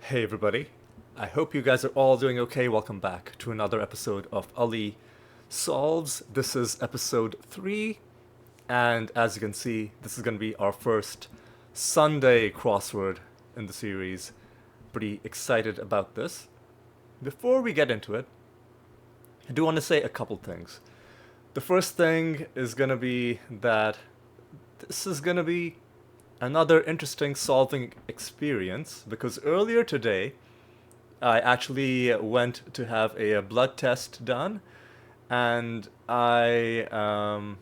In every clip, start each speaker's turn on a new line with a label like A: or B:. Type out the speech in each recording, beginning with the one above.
A: Hey everybody, I hope you guys are all doing okay. Welcome back to another episode of Ali Solves. This is episode 3, and as you can see, this is going to be our first Sunday crossword in the series. Pretty excited about this. Before we get into it, I do want to say a couple things. The first thing is going to be that this is going to be another interesting solving experience because earlier today I actually went to have a blood test done, and number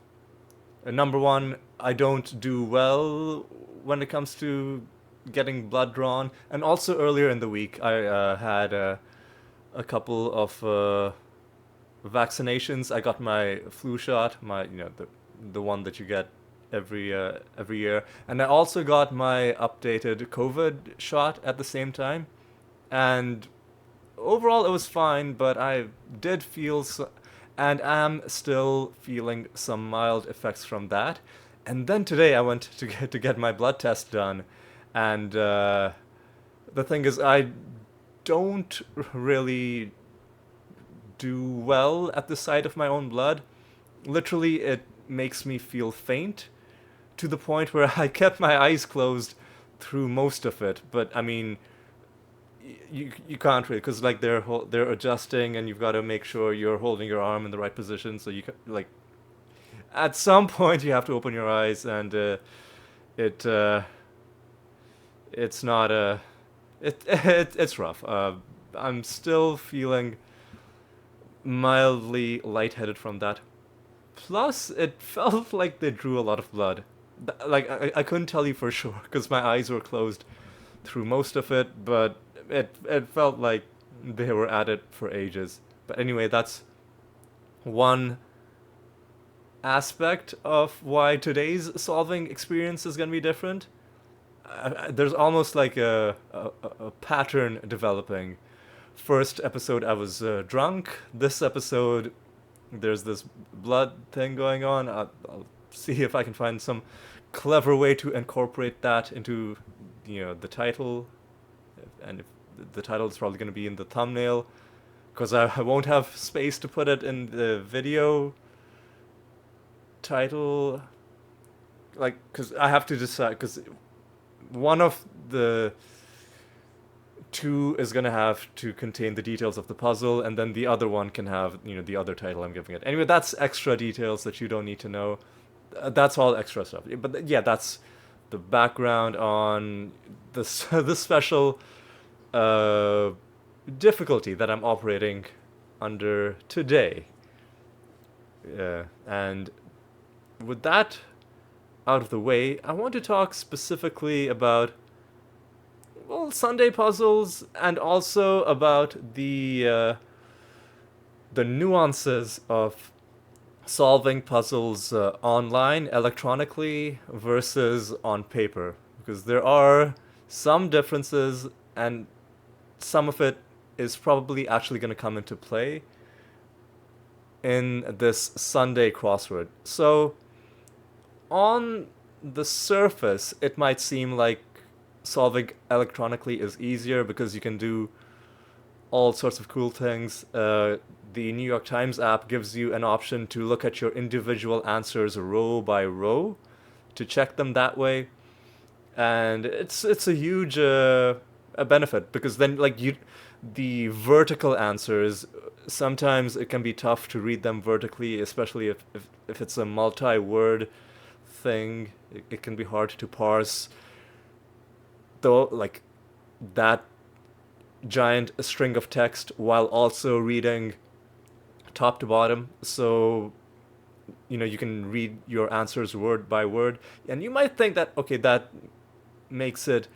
A: one, I don't do well when it comes to getting blood drawn, and also earlier in the week I had a couple of vaccinations. I got my flu shot, the one that you get every year, and I also got my updated COVID shot at the same time. And overall, it was fine, but I did feel and am still feeling some mild effects from that. And then today I went to get my blood test done, and the thing is, I don't really do well at the sight of my own blood. Literally, it makes me feel faint to the point where I kept my eyes closed through most of it. But I mean, you can't really, because like they're adjusting, and you've got to make sure you're holding your arm in the right position. So you can, like, at some point you have to open your eyes, and it it's not it's rough. I'm still feeling mildly lightheaded from that. Plus, it felt like they drew a lot of blood. Like, I couldn't tell you for sure because my eyes were closed through most of it, but it felt like they were at it for ages. But anyway, that's one aspect of why today's solving experience is going to be different. There's almost like a pattern developing. First episode, I was drunk. This episode, there's this blood thing going on. I'll see if I can find some clever way to incorporate that into, the title, and if the title is probably going to be in the thumbnail, because I won't have space to put it in the video title, like, because I have to decide, because one of the two is going to have to contain the details of the puzzle, and then the other one can have, the other title I'm giving it. Anyway, that's extra details that you don't need to know. That's all extra stuff. But yeah, that's the background on this the special uh, difficulty that I'm operating under today. And with that out of the way, I want to talk specifically about, well, Sunday puzzles, and also about the nuances of solving puzzles online, electronically, versus on paper. Because there are some differences, and some of it is probably actually going to come into play in this Sunday crossword. So, on the surface, it might seem like solving electronically is easier because you can do all sorts of cool things. The New York Times app gives you an option to look at your individual answers row by row to check them that way, and it's a huge a benefit, because then, like, the vertical answers, sometimes it can be tough to read them vertically, especially if it's a multi-word thing. It can be hard to parse, though, like, that giant string of text while also reading top to bottom. So, you can read your answers word by word, and you might think that, okay, that makes it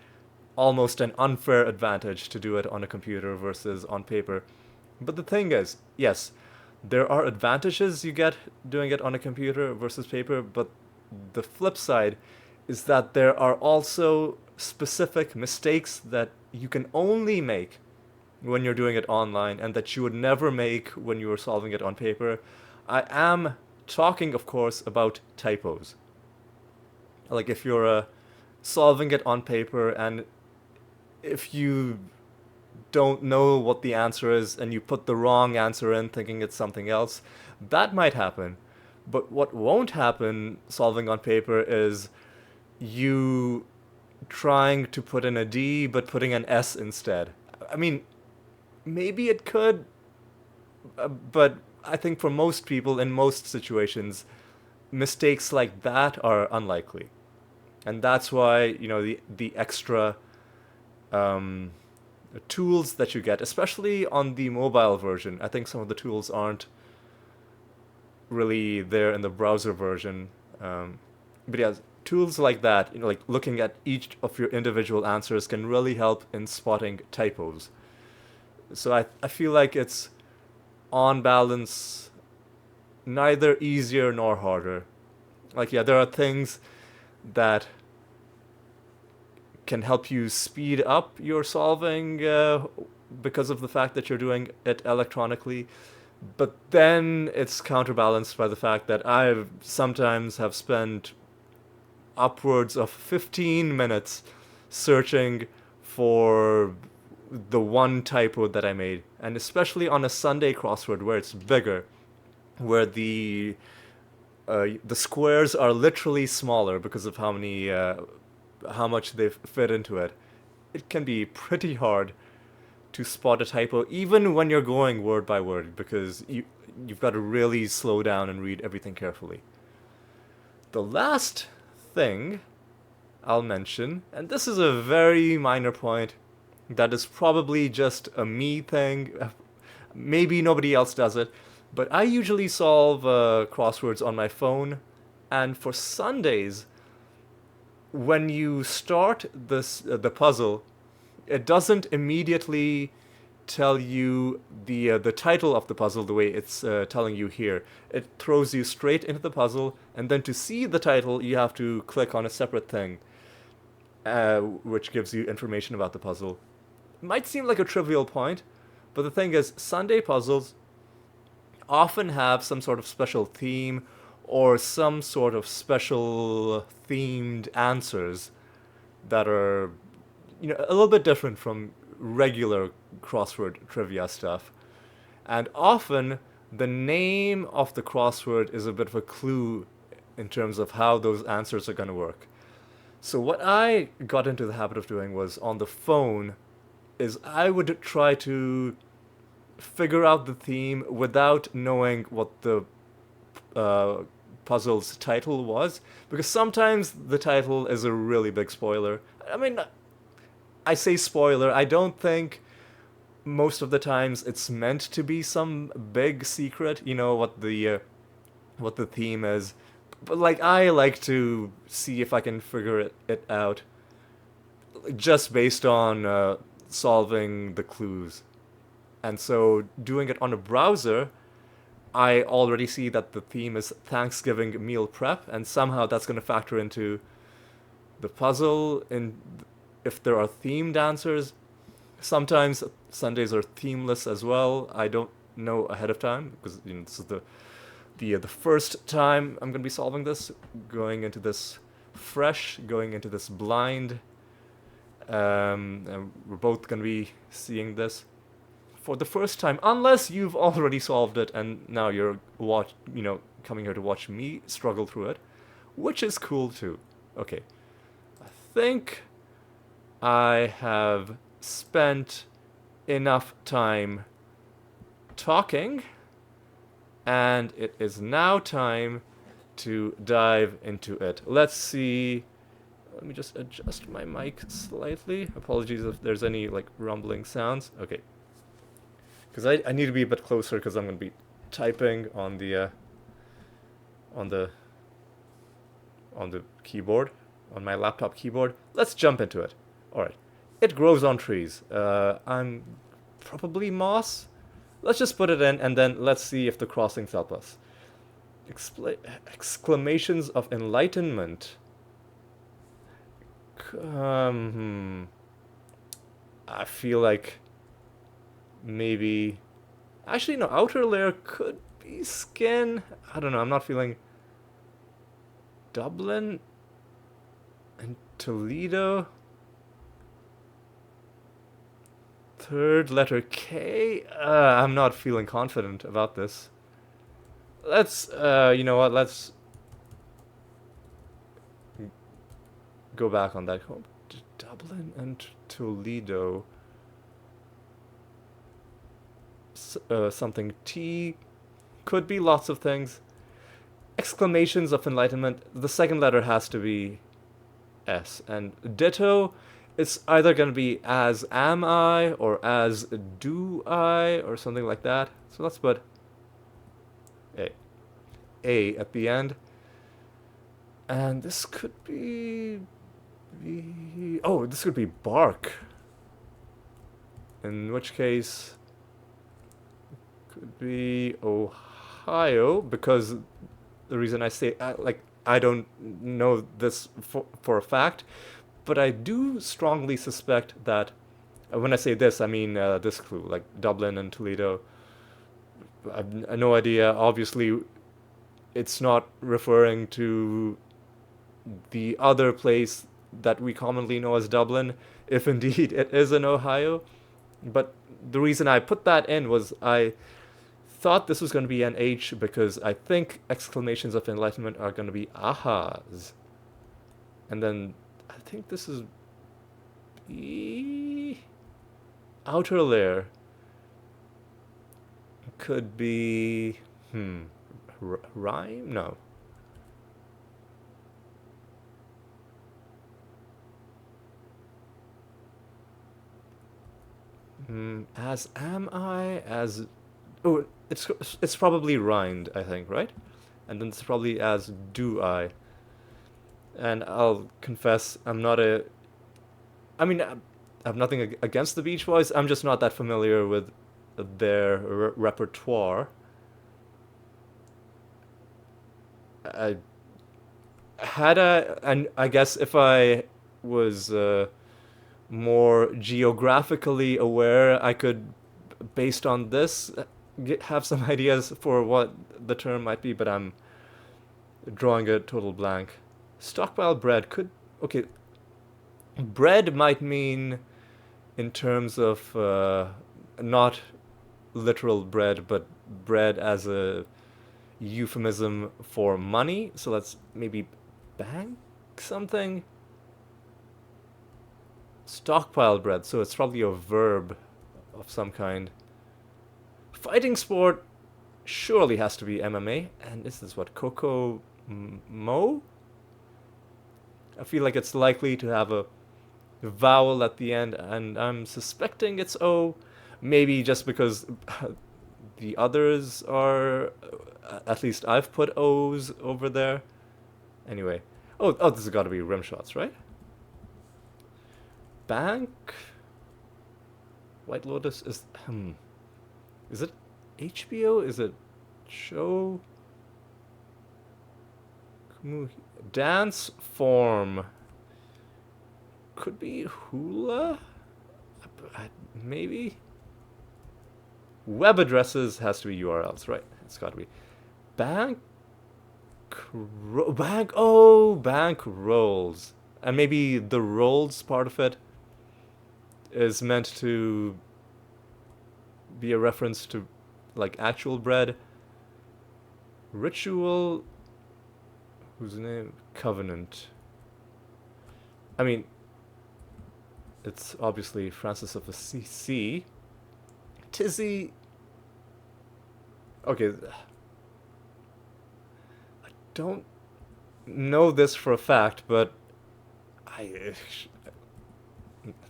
A: almost an unfair advantage to do it on a computer versus on paper. But the thing is, yes, there are advantages you get doing it on a computer versus paper, but the flip side is that there are also specific mistakes that you can only make when you're doing it online, and that you would never make when you were solving it on paper. I am talking, of course, about typos. Like, if you're solving it on paper, and if you don't know what the answer is and you put the wrong answer in thinking it's something else. That might happen. But what won't happen solving on paper is you trying to put in a D but putting an S instead. I mean, maybe it could, but I think for most people in most situations, mistakes like that are unlikely. And that's why, the extra um, tools that you get, especially on the mobile version. I think some of the tools aren't really there in the browser version. But yeah, tools like that, like looking at each of your individual answers can really help in spotting typos. So I feel like it's on balance neither easier nor harder. Like, yeah, there are things that can help you speed up your solving because of the fact that you're doing it electronically. But then it's counterbalanced by the fact that I sometimes have spent upwards of 15 minutes searching for the one typo that I made. And especially on a Sunday crossword where it's bigger, where the squares are literally smaller because of how much they've fit into it. It can be pretty hard to spot a typo even when you're going word by word because you've got to really slow down and read everything carefully. The last thing I'll mention, and this is a very minor point that is probably just a me thing, maybe nobody else does it, but I usually solve crosswords on my phone, and for Sundays, when you start the puzzle, it doesn't immediately tell you the title of the puzzle the way it's telling you here. It throws you straight into the puzzle, and then to see the title, you have to click on a separate thing, which gives you information about the puzzle. It might seem like a trivial point, but the thing is, Sunday puzzles often have some sort of special theme or some sort of special themed answers that are a little bit different from regular crossword trivia stuff. And often the name of the crossword is a bit of a clue in terms of how those answers are going to work. So what I got into the habit of doing was on the phone is I would try to figure out the theme without knowing what the puzzle's title was, because sometimes the title is a really big spoiler. I mean, I say spoiler, I don't think most of the times it's meant to be some big secret, what the theme is. But like I like to see if I can figure it out just based on solving the clues. And so doing it on a browser, I already see that the theme is Thanksgiving meal prep, and somehow that's going to factor into the puzzle. And if there are themed answers, sometimes Sundays are themeless as well. I don't know ahead of time because this is the first time I'm going to be solving this, going into this fresh, going into this blind. And we're both going to be seeing this for the first time, unless you've already solved it and now you're coming here to watch me struggle through it, which is cool too. Okay, I think I have spent enough time talking, and it is now time to dive into it. Let's see. Let me just adjust my mic slightly. Apologies if there's any rumbling sounds. Okay. Because I need to be a bit closer because I'm going to be typing on the keyboard, on my laptop keyboard. Let's jump into it. All right. It grows on trees. I'm probably moss. Let's just put it in and then let's see if the crossings help us. Exclamations of enlightenment. I feel like maybe actually no, outer layer could be skin. I don't know, I'm not feeling Dublin and Toledo. Third letter K? I'm not feeling confident about this. Let's, you know what, let's go back on that. Dublin and Toledo. Something T. Could be lots of things. Exclamations of enlightenment. The second letter has to be S. And ditto, it's either going to be as am I or as do I or something like that. So let's put A at the end. And this could be... Oh, this could be bark. In which case... could be Ohio, because the reason I say... I don't know this for a fact, but I do strongly suspect that... when I say this, I mean this clue, like Dublin and Toledo. I've no idea. Obviously, it's not referring to the other place that we commonly know as Dublin, if indeed it is in Ohio. But the reason I put that in was I thought this was going to be an H because I think exclamations of enlightenment are going to be ahas. And then I think this is B. Outer layer. Could be... rhyme? No. As am I, as... Oh, it's probably rhymed, I think, right? And then it's probably as do I. And I'll confess, I'm not a... I mean, I have nothing against the Beach Boys, I'm just not that familiar with their repertoire. And I guess if I was more geographically aware, I could, based on this, have some ideas for what the term might be, but I'm drawing a total blank. Stockpile bread could... Okay, bread might mean in terms of not literal bread, but bread as a euphemism for money. So let's maybe bank something. Stockpile bread, so it's probably a verb of some kind. Fighting sport surely has to be MMA, and this is what, Coco Mo? I feel like it's likely to have a vowel at the end, and I'm suspecting it's O, maybe just because the others are, at least I've put O's over there. Anyway, oh, this has got to be rim shots, right? Bank? White Lotus is, is it HBO? Is it show? Dance form. Could be hula? Maybe? Web addresses has to be URLs, right? It's got to be. Bank rolls. And maybe the rolls part of it is meant to be a reference to like actual bread. Ritual, whose name? Covenant. I mean, it's obviously Francis of Assisi. Tizzy. Okay. I don't know this for a fact, but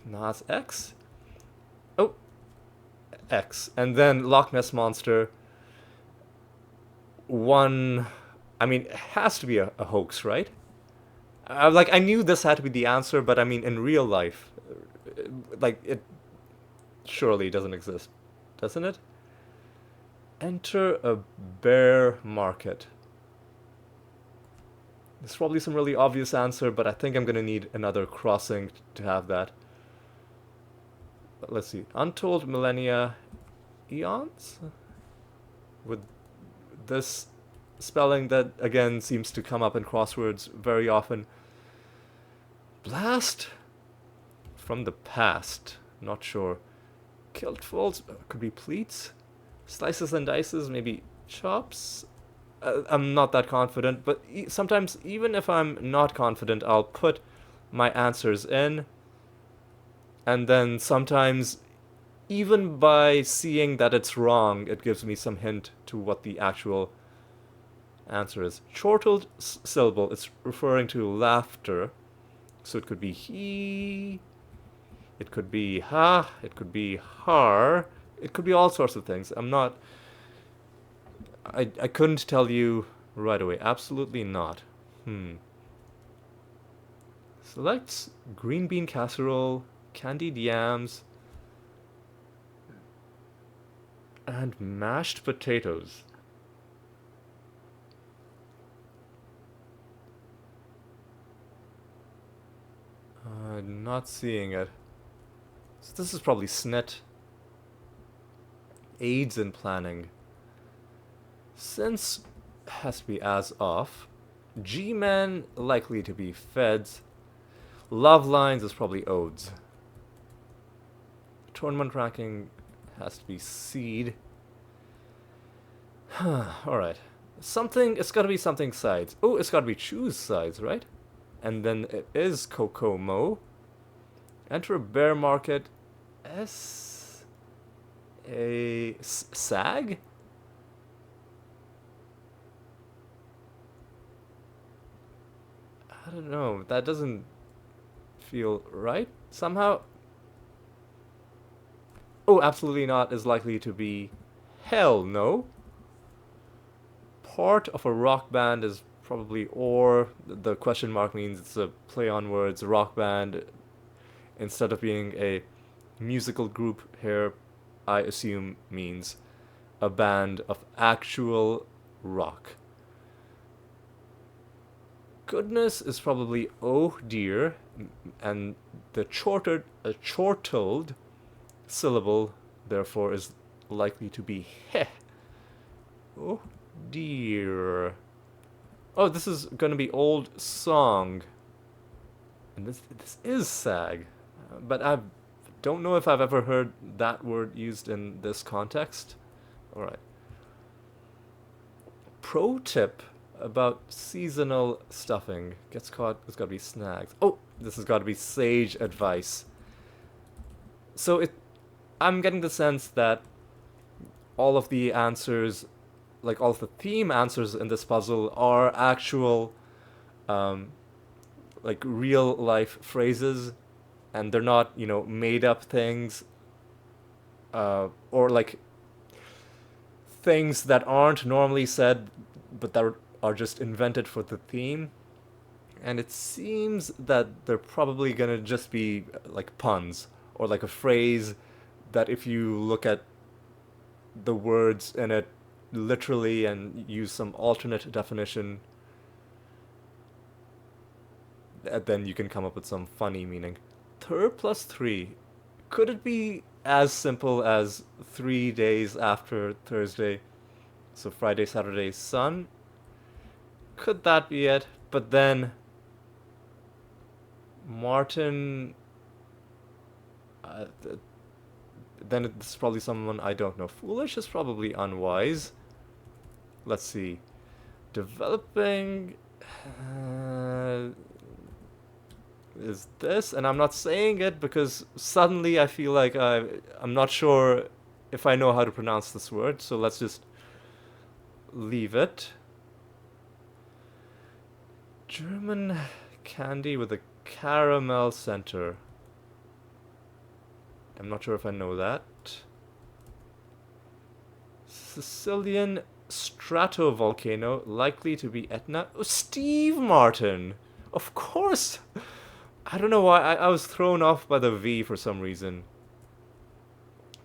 A: Nas X? Oh, X. And then Loch Ness Monster. One, I mean, it has to be a hoax, right? I knew this had to be the answer, but I mean, in real life, it surely doesn't exist, doesn't it? Enter a bear market. There's probably some really obvious answer, but I think I'm gonna need another crossing to have that. Let's see. Untold millennia, eons? With this spelling that, again, seems to come up in crosswords very often. Blast from the past. Not sure. Kilt folds could be pleats. Slices and dices, maybe chops. I'm not that confident, but sometimes even if I'm not confident, I'll put my answers in, and then sometimes even by seeing that it's wrong, it gives me some hint to what the actual answer is. Chortled syllable, it's referring to laughter, so it could be he, it could be ha, it could be har, it could be all sorts of things. I couldn't tell you right away. Absolutely not. Select green bean casserole, candied yams, and mashed potatoes. Not seeing it. So this is probably SNIT. Aids in planning. Since has to be as of. G-men likely to be feds. Love lines is probably odes. Tournament ranking has to be seed. Alright. Something, it's gotta be something sides. Oh, it's gotta be choose sides, right? And then it is Kokomo. Enter a bear market. Sag? I don't know. That doesn't feel right somehow. Oh, absolutely not is likely to be hell no. Part of a rock band is probably or. The question mark means it's a play on words. Rock band, instead of being a musical group here, I assume means a band of actual rock. Goodness is probably oh dear, and the chortled syllable therefore is likely to be heh. Oh dear. Oh, this is gonna be old song. And this is sag. But I don't know if I've ever heard that word used in this context. Alright. Pro tip about seasonal stuffing. Gets caught, it's gotta be snags. Oh, this has gotta be sage advice. So I'm getting the sense that all of the answers, like all of the theme answers in this puzzle are actual, like real life phrases, and they're not, made up things, or like things that aren't normally said, but that are just invented for the theme. And it seems that they're probably gonna just be like puns, or like a phrase that if you look at the words in it literally and use some alternate definition, then you can come up with some funny meaning. Thur plus 3. Could it be as simple as 3 days after Thursday? So Friday, Saturday, sun? Could that be it? But then Martin, then it's probably someone I don't know. Foolish is probably unwise. Let's see. Developing is this, and I'm not saying it because suddenly I feel like I'm not sure if I know how to pronounce this word, so let's just leave it. German candy with a caramel center. I'm not sure if I know that. Sicilian stratovolcano, likely to be Etna. Oh, Steve Martin! Of course! I don't know why, I was thrown off by the V for some reason.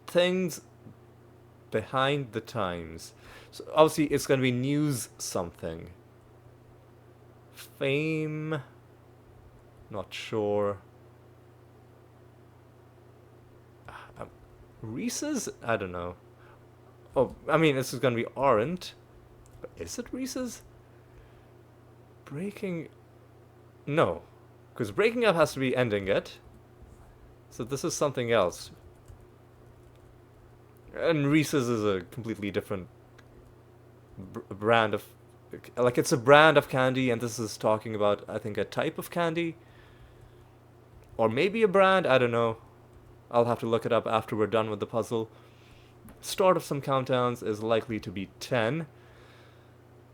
A: Things behind the times. So obviously it's gonna be news something. Fame. Not sure. Reese's? I don't know. Oh, I mean, this is gonna be aren't. But is it Reese's? Breaking. No. Because breaking up has to be ending it. So this is something else. And Reese's is a completely different brand of, like, it's a brand of candy, and this is talking about, I think, a type of candy, or maybe a brand. I don't know. I'll have to look it up after we're done with the puzzle. Start of some countdowns is likely to be 10.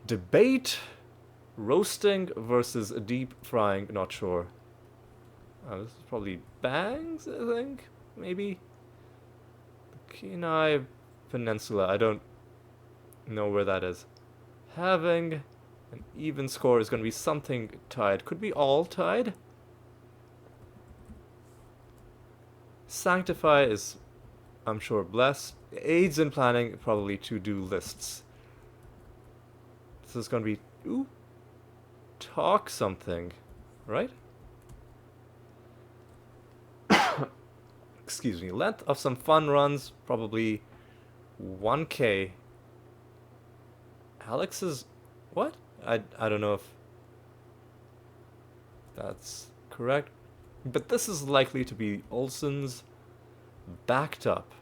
A: Debate roasting versus deep frying. Not sure. This is probably bangs, I think. Maybe. Kenai Peninsula. I don't know where that is. Having an even score is going to be something tied. Could be all tied. Sanctify is, I'm sure, blessed. Aids in planning, probably to-do lists. This is going to be, ooh, talk something, right? Excuse me. Length of some fun runs, probably 1K. Alex is, what? I don't know if that's correct. But this is likely to be Olsen's backed up.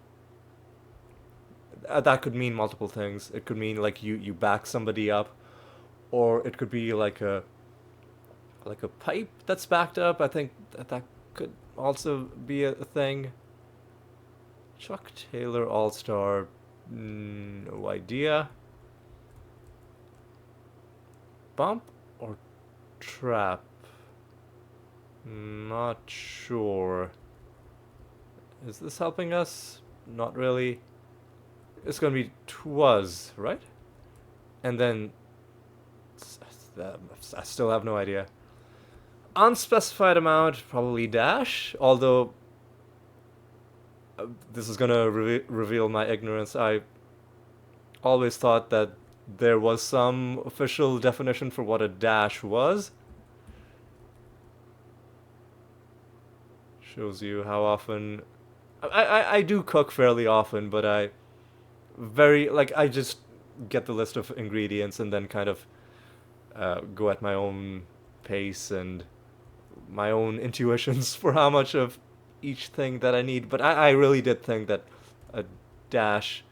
A: That could mean multiple things. It could mean like you back somebody up, or it could be like a pipe that's backed up. I think that could also be a thing. Chuck Taylor All-Star, no idea. Bump or trap? Not sure. Is this helping us? Not really. It's gonna be twas, right? And then I still have no idea. Unspecified amount, probably dash. Although this is gonna reveal my ignorance. I always thought that there was some official definition for what a dash was. Shows you how often I do cook fairly often, but I just get the list of ingredients and then kind of go at my own pace and my own intuitions for how much of each thing that I need. But I really did think that a dash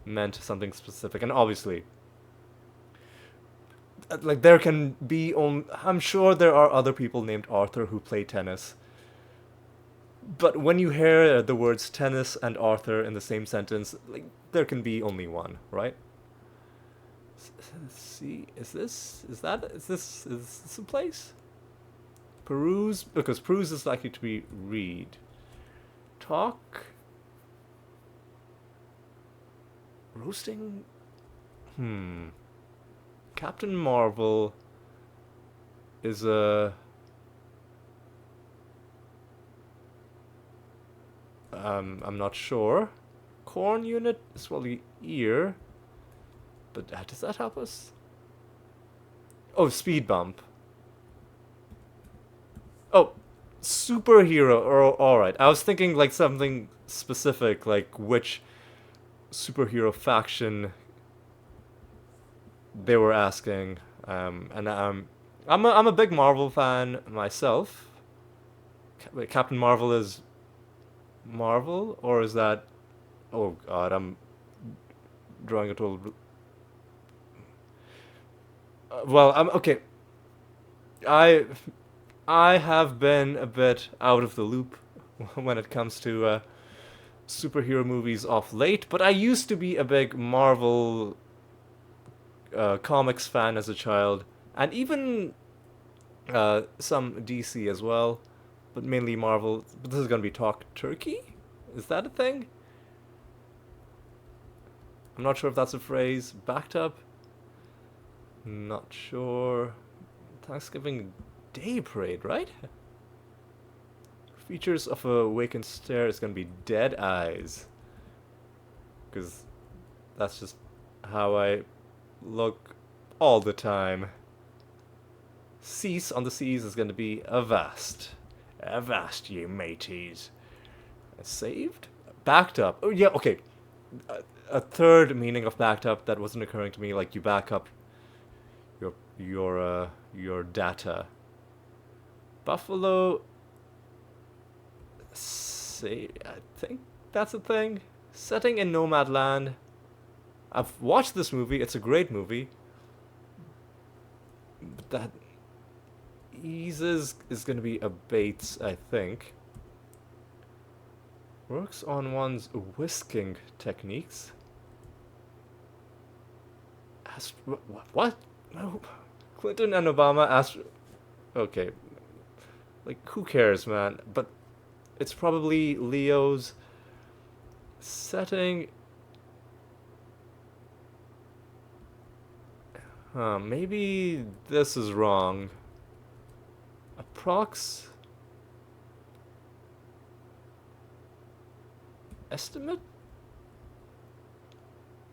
A: meant something specific, and obviously, like, there can be I'm sure there are other people named Arthur who play tennis. But when you hear the words tennis and Arthur in the same sentence, like, there can be only one, right? Let's see, is this a place? Peruse, because peruse is likely to be read. Talk. Roasting. Captain Marvel is a. I'm not sure. Corn unit is probably ear. But does that help us? Oh, speed bump. Oh, superhero. Oh, alright. I was thinking like something specific, like which superhero faction they were asking. And I'm a big Marvel fan myself. Wait, Captain Marvel is Marvel, or is that? Oh God, I'm drawing a total. Well, I'm okay. I I have been a bit out of the loop when it comes to superhero movies of late, but I used to be a big Marvel comics fan as a child, and even some DC as well, but mainly Marvel. But this is gonna be Talk Turkey? Is that a thing? I'm not sure if that's a phrase. Backed up? Not sure. Thanksgiving Day Parade, right? Features of a Awakened Stare is gonna be Dead Eyes. Because that's just how I look all the time. Cease on the seas is gonna be Avast. Avast, ye mateys. Saved? Backed up. Oh, yeah, okay. A third meaning of backed up that wasn't occurring to me, like you back up your data. Buffalo. Say, I think that's a thing. Setting in Nomadland. I've watched this movie. It's a great movie. But that eases is going to be a Bates, I think. Works on one's whisking techniques. What? No. Clinton and Obama asked. Okay. Like, who cares, man? But it's probably Leo's setting. Maybe this is wrong. Approx estimate?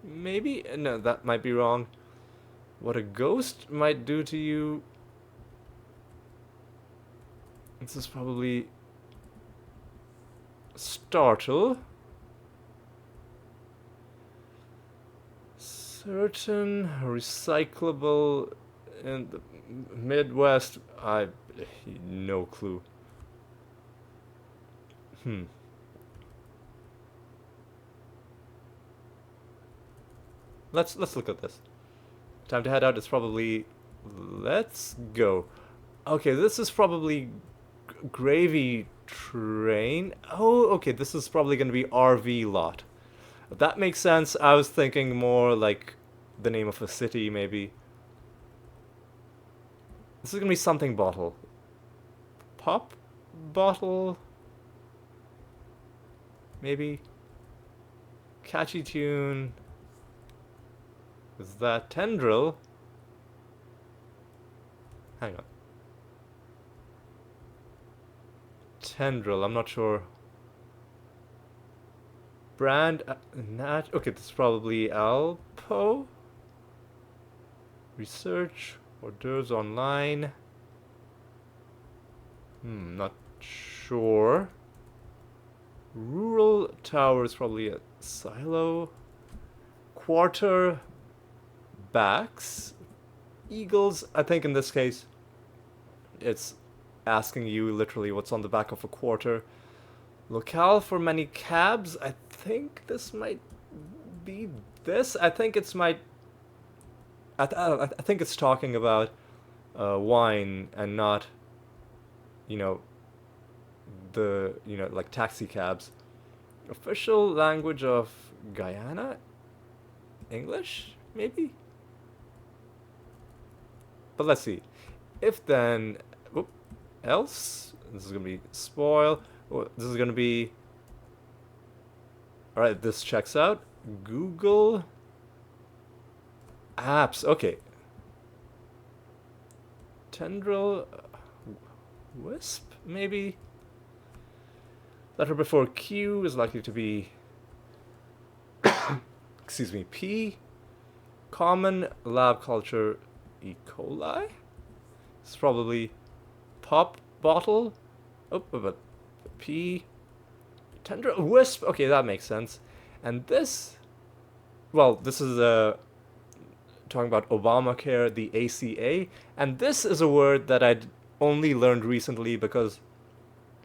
A: Maybe? No, that might be wrong. What a ghost might do to you. This is probably startle. Certain recyclable in the Midwest. No clue. Let's look at this. Time to head out. It's probably. Let's go. Okay, this is probably gravy train. Oh, okay. This is probably gonna be RV lot. That makes sense. I was thinking more like the name of a city, maybe. This is gonna be something bottle. Pop bottle. Maybe. Catchy tune. Is that tendril? Hang on. Tendril, I'm not sure. Brand, okay, this is probably Alpo. Research, orders online. Not sure. Rural tower is probably a silo. Quarter backs. Eagles, I think in this case, it's asking you literally what's on the back of a quarter. Locale for many cabs. I think this might be this. I think it's might. I think it's talking about wine and not, like taxi cabs. Official language of Guyana? English, maybe? But let's see. If then, else, this is gonna be spoil. This is gonna be. All right, this checks out. Google apps. Okay. Tendril, wisp, maybe. Letter before Q is likely to be. Excuse me. P. Common lab culture. E. coli. It's probably pop bottle. Oh, but P. Tendril wisp. Okay, that makes sense. And this. Well, this is talking about Obamacare, the ACA, and this is a word that I'd only learned recently because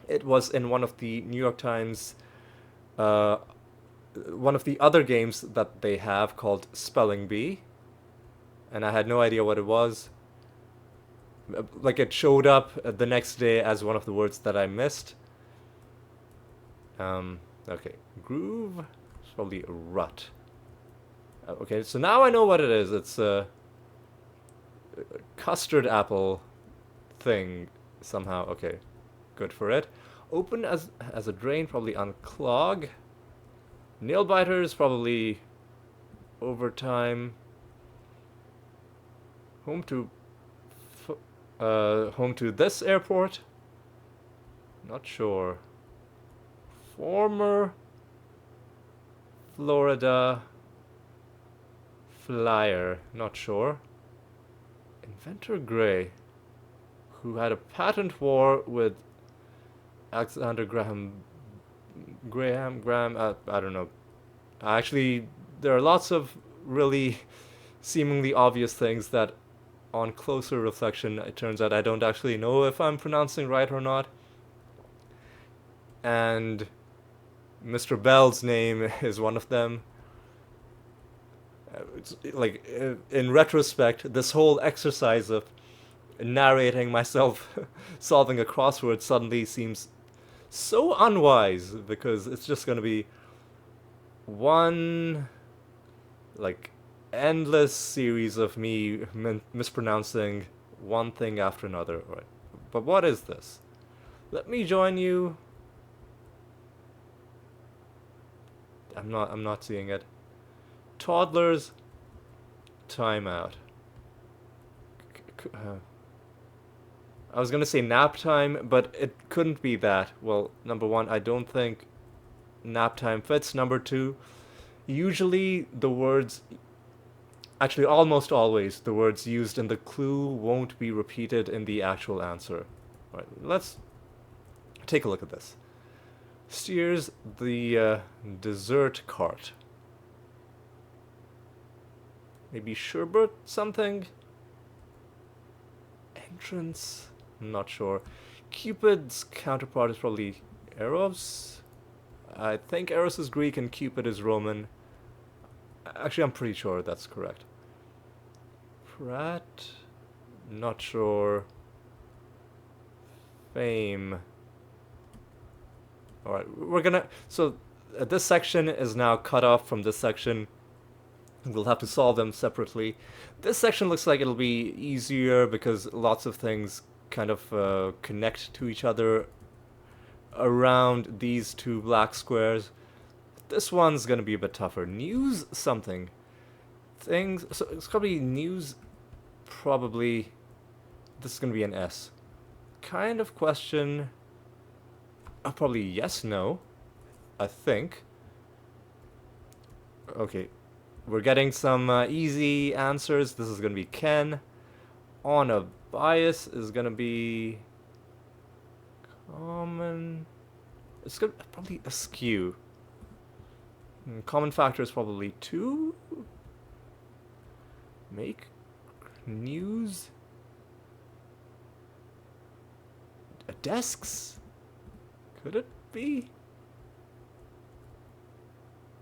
A: it was in one of the New York Times, one of the other games that they have called Spelling Bee, and I had no idea what it was. Like, it showed up the next day as one of the words that I missed. Okay, groove, it's probably a rut. Okay, so now I know what it is. It's a custard apple thing somehow. Okay, good for it. Open as a drain, probably unclog. Nail biters, probably overtime. Home to this airport. Not sure. Former Florida flyer, not sure. Inventor Gray, who had a patent war with Alexander Graham, I don't know. Actually, there are lots of really seemingly obvious things that on closer reflection, it turns out I don't actually know if I'm pronouncing right or not. And Mr. Bell's name is one of them. It's like in retrospect, this whole exercise of narrating myself solving a crossword suddenly seems so unwise because it's just going to be one like endless series of me mispronouncing one thing after another. Right. But what is this? Let me join you. I'm not seeing it. Toddlers timeout. I was gonna say nap time, but it couldn't be that. Well, number one, I don't think nap time fits. Number two, usually the words, actually almost always, the words used in the clue won't be repeated in the actual answer. All right, let's take a look at this. Steers the dessert cart. Maybe sherbet something? Entrance? I'm not sure. Cupid's counterpart is probably Eros. I think Eros is Greek and Cupid is Roman. Actually, I'm pretty sure that's correct. Pratt? Not sure. Fame. Alright, we're gonna... So, this section is now cut off from this section. We'll have to solve them separately. This section looks like it'll be easier because lots of things kind of connect to each other around these two black squares. This one's gonna be a bit tougher. News something. Things... So it's probably news... Probably... This is gonna be an S. Kind of question... probably yes, no. I think. Okay. We're getting some easy answers. This is going to be Ken. On a bias is going to be... Common... It's going to probably askew. Common factor is probably 2. Make news... Desks? Could it be?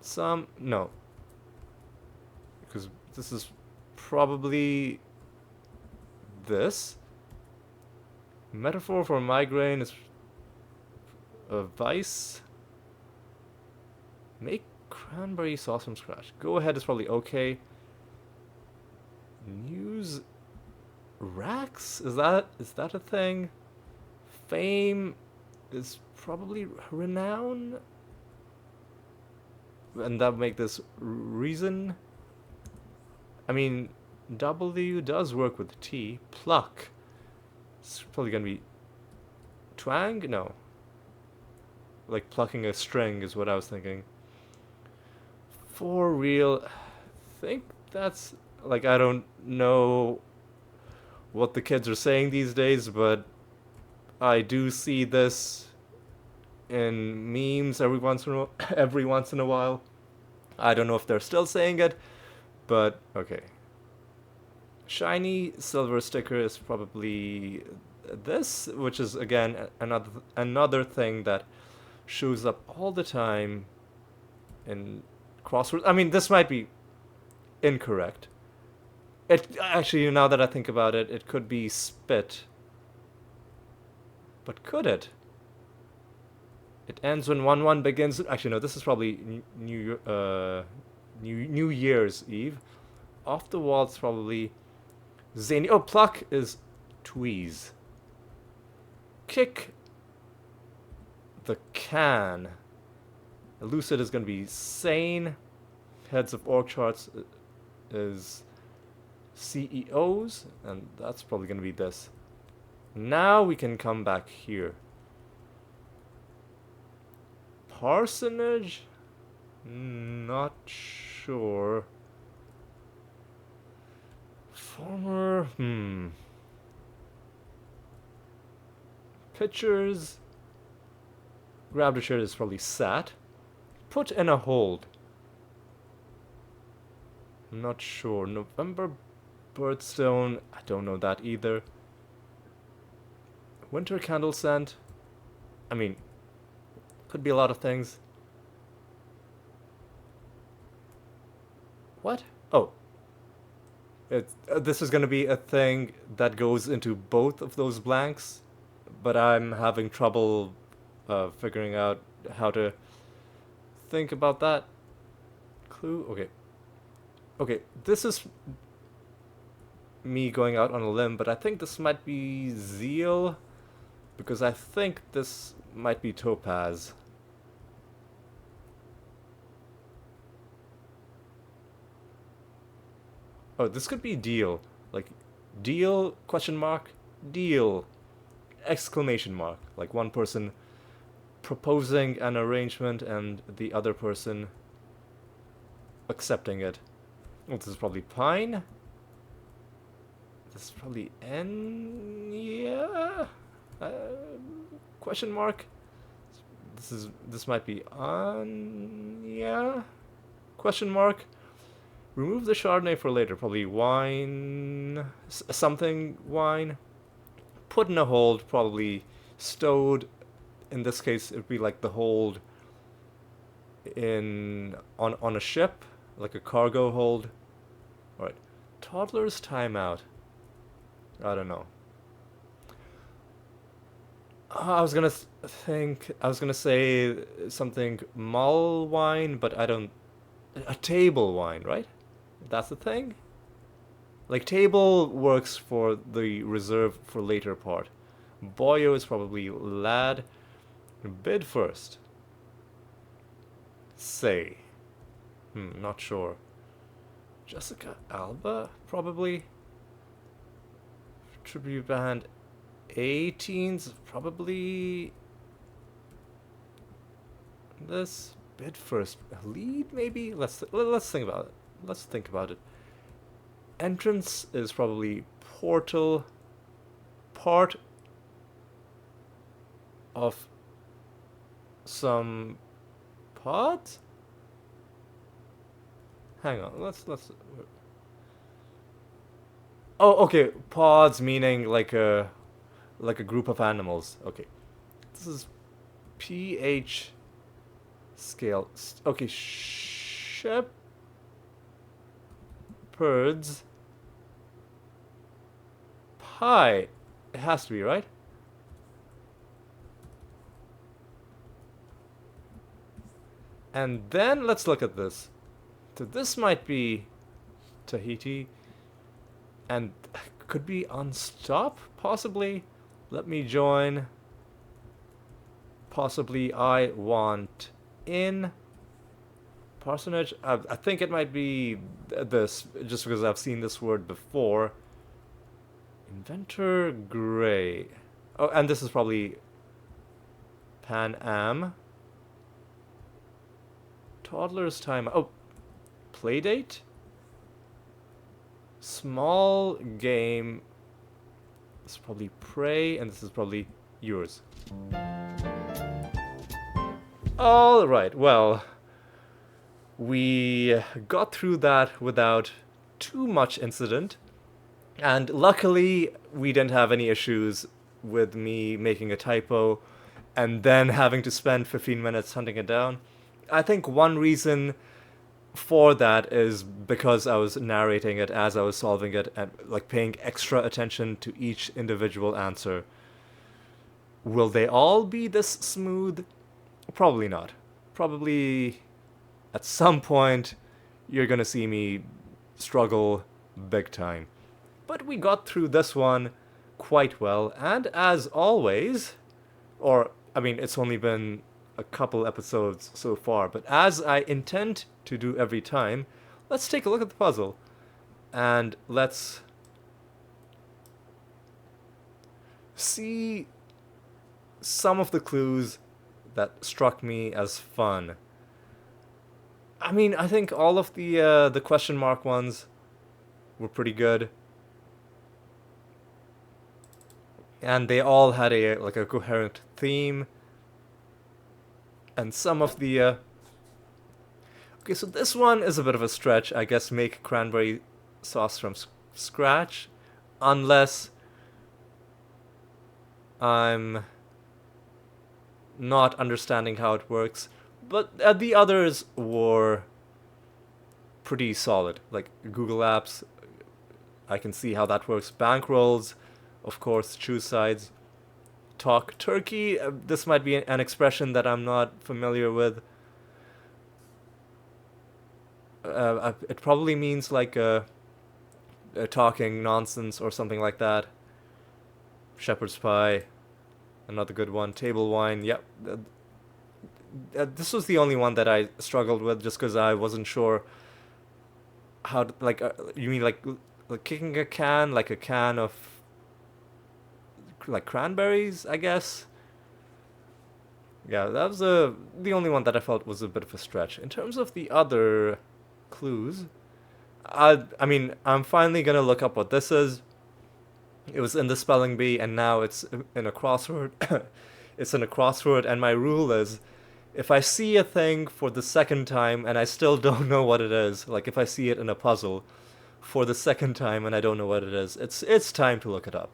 A: Some... No. Because this is probably... This. Metaphor for migraine is... A vice. Make cranberry sauce from scratch. Go ahead is probably okay. News... Racks? Is that a thing? Fame... is probably renown, and that would make this reason. I mean, W does work with T. Pluck. It's probably gonna be twang. No, like plucking a string is what I was thinking. For real, I think that's like I don't know what the kids are saying these days, but I do see this in memes every once in a while. I don't know if they're still saying it, but okay. Shiny silver sticker is probably this, which is again another thing that shows up all the time in crosswords. I mean, this might be incorrect. It actually, now that I think about it, it could be spit. But could it? It ends when 1-1 begins. Actually, no. This is probably New Year's Eve. Off the wall, it's probably zany. Oh, pluck is tweeze. Kick the can. Lucid is going to be sane. Heads of org charts is CEOs, and that's probably going to be this. Now we can come back here. Parsonage? Not sure. Former... Pictures... Grabbed a shirt is probably sat. Put in a hold. Not sure. November birthstone. I don't know that either. Winter candle scent. I mean, could be a lot of things. What? Oh, this is going to be a thing that goes into both of those blanks, but I'm having trouble figuring out how to think about that. Clue? Okay. Okay, this is me going out on a limb, but I think this might be zeal, because I think this might be topaz. Oh, this could be deal. Like, deal, question mark, deal, exclamation mark. Like one person proposing an arrangement and the other person accepting it. Oh, this is probably pine. This is probably N. Yeah. Uh, question mark. This might be on. Yeah. Question mark. Remove the Chardonnay for later. Probably wine. Something wine. Put in a hold. Probably stowed. In this case, it'd be like the hold on a ship, like a cargo hold. All right. Toddler's timeout. I don't know. I was gonna say something mull wine, but I don't. A table wine, right? That's the thing. Like table works for the reserve for later part. Boyo is probably lad. Bid first. Say. Not sure. Jessica Alba, probably. Tribute band 18s, probably. This bid first. Lead, maybe? Let's think about it. Let's think about it. Entrance is probably portal. Part of some pods? Hang on, let's oh, okay, pods meaning like a group of animals. Okay. This is pH scale. Okay, shepherds pie. It has to be, right? And then let's look at this. So this might be Tahiti, and could be unstop, possibly. Let me join. Possibly I want in. Parsonage. I think it might be this, just because I've seen this word before. Inventor Gray. Oh, and this is probably Pan Am. Toddler's time. Oh, Playdate? Small game. This is probably Prey, and this is probably yours. Alright, well, we got through that without too much incident, and luckily we didn't have any issues with me making a typo and then having to spend 15 minutes hunting it down. I think one reason for that is because I was narrating it as I was solving it and like paying extra attention to each individual answer. Will they all be this smooth? Probably not. Probably at some point you're gonna see me struggle big time. But we got through this one quite well, and as always, or I mean, it's only been a couple episodes so far, but as I intend to do every time, let's take a look at the puzzle and let's see some of the clues that struck me as fun. I mean, I think all of the question mark ones were pretty good, and they all had a coherent theme. And some of the okay, so this one is a bit of a stretch. I guess make cranberry sauce from scratch, unless I'm not understanding how it works. But the others were pretty solid. Like Google Apps, I can see how that works. Bankrolls, of course, choose sides. Talk turkey, this might be an expression that I'm not familiar with. It probably means like talking nonsense or something like that. Shepherd's pie, another good one. Table wine, yep. This was the only one that I struggled with just because I wasn't sure how to, like, you mean like kicking a can, like a can of like cranberries, I guess. Yeah, that was the only one that I felt was a bit of a stretch. In terms of the other clues, I mean, I'm finally gonna look up what this is. It was in the spelling bee, and now it's in a crossword. It's in a crossword, and my rule is, if I see a thing for the second time and I still don't know what it is, like if I see it in a puzzle for the second time and I don't know what it is, it's time to look it up.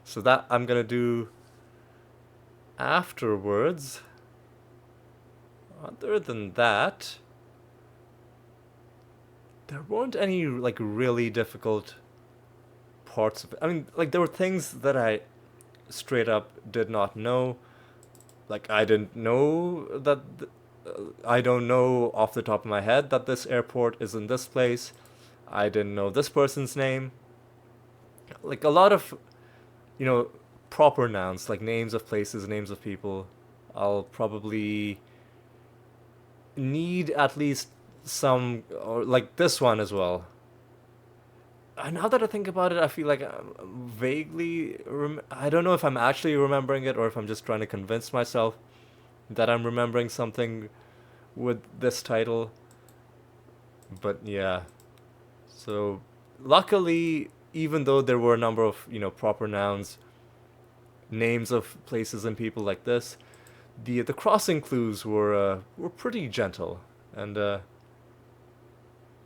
A: So that I'm gonna do afterwards. Other than that, there weren't any like really difficult parts of it. I mean, like there were things that I straight up did not know. Like I didn't know that I don't know off the top of my head that this airport is in this place. I didn't know this person's name. Like a lot of, you know, proper nouns, like names of places, names of people. I'll probably need at least some, or like this one as well. Now that I think about it, I feel like I'm vaguely. I don't know if I'm actually remembering it or if I'm just trying to convince myself that I'm remembering something with this title. But yeah. So, luckily, even though there were a number of, you know, proper nouns, names of places and people like this, the crossing clues were pretty gentle, and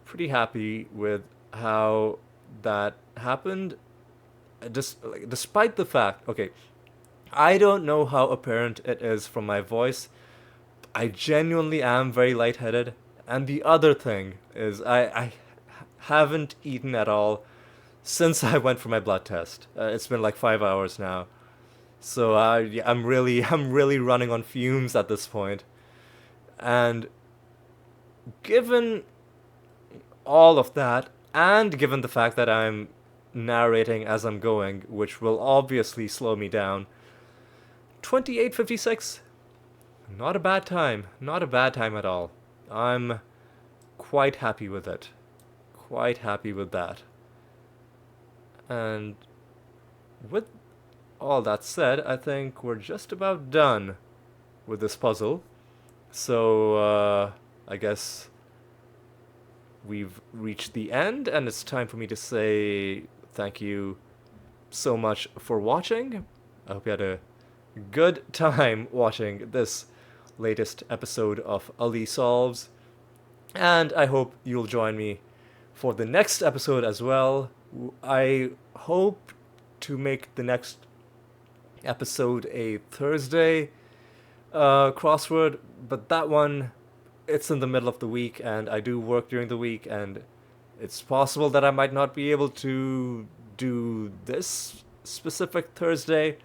A: pretty happy with how that happened. Just like, despite the fact, okay, I don't know how apparent it is from my voice. I genuinely am very lightheaded, and the other thing is I haven't eaten at all since I went for my blood test. It's been like 5 hours now, so yeah, I'm really running on fumes at this point. And given all of that, and given the fact that I'm narrating as I'm going, which will obviously slow me down, 28:56, not a bad time. Not a bad time at all. I'm quite happy with it. Quite happy with that. And with all that said, I think we're just about done with this puzzle. So, I guess we've reached the end, and it's time for me to say thank you so much for watching. I hope you had a good time watching this latest episode of Ali Solves, and I hope you'll join me for the next episode as well. I hope to make the next episode a Thursday crossword, but that one, it's in the middle of the week, and I do work during the week, and it's possible that I might not be able to do this specific Thursday.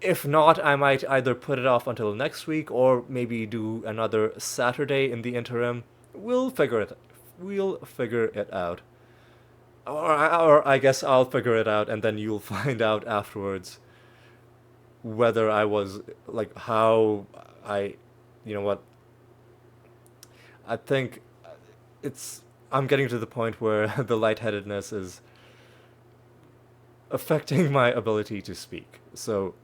A: If not, I might either put it off until next week or maybe do another Saturday in the interim. We'll figure it out. Or I guess I'll figure it out, and then you'll find out afterwards whether I was, like, how I, you know what, I think I'm getting to the point where the lightheadedness is affecting my ability to speak. So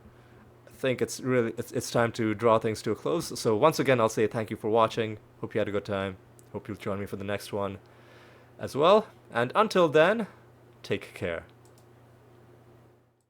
A: I think it's time to draw things to a close. So once again, I'll say thank you for watching. Hope you had a good time. Hope you'll join me for the next one as well. And until then, take care.